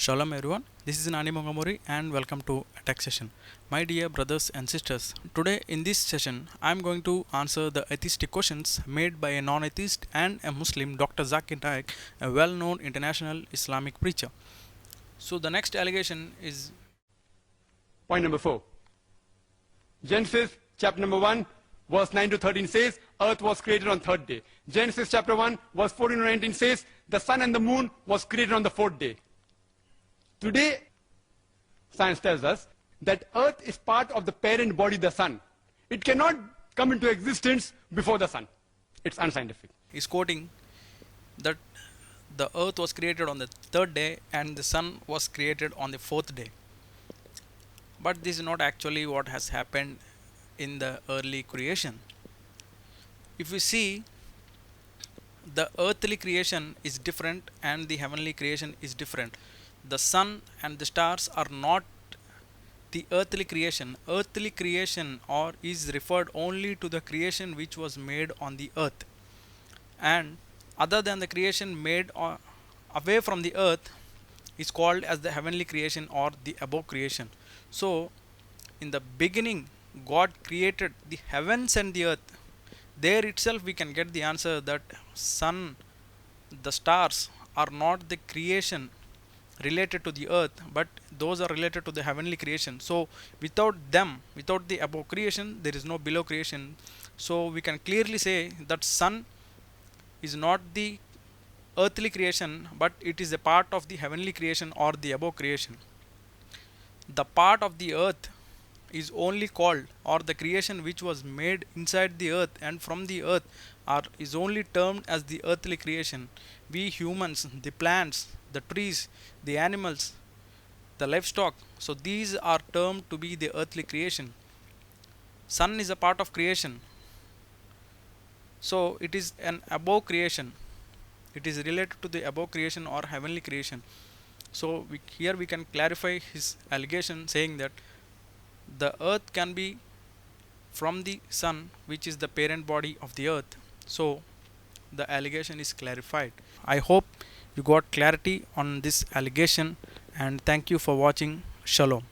Shalom everyone, this is Nani Mongamori and welcome to Attack Session. My dear brothers and sisters, today in this session I am going to answer the atheistic questions made by a non-atheist and a Muslim, Dr. Zakir Naik, a well-known international Islamic preacher. So the next allegation is Point number 4. Genesis chapter number 1 verse 9 to 13 says earth was created on third day. Genesis chapter 1 verse 14 to 19 says the sun and the moon was created on the fourth day. Today science tells us that earth is part of the parent body, the sun. It cannot come into existence before the sun. It's unscientific. is quoting that the earth was created on the third day and the sun was created on the fourth day. But this is not actually what has happened in the early creation. If we see, the earthly creation is different and the heavenly creation is different. The sun and the stars are not the earthly creation. Earthly creation or is referred only to the creation which was made on the earth, and other than the creation made away from the earth is called as the heavenly creation or the above creation. So in the beginning God created the heavens and the earth. There itself we can get the answer that sun, the stars are not the creation related to the earth, but those are related to the heavenly creation. So without them, without the above creation, there is no below creation. So we can clearly say that sun is not the earthly creation, but it is a part of the heavenly creation or the above creation. The part of the earth is only called, or the creation which was made inside the earth and from the earth is only termed as the earthly creation. We humans, the plants, the trees, the animals, the livestock, so these are termed to be the earthly creation. Sun is a part of creation, so it is an above creation. It is related to the above creation or heavenly creation. So here we can clarify his allegation saying that the earth can be from the sun, which is the parent body of the earth. So the allegation is clarified. I hope you got clarity on this allegation, and thank you for watching. Shalom.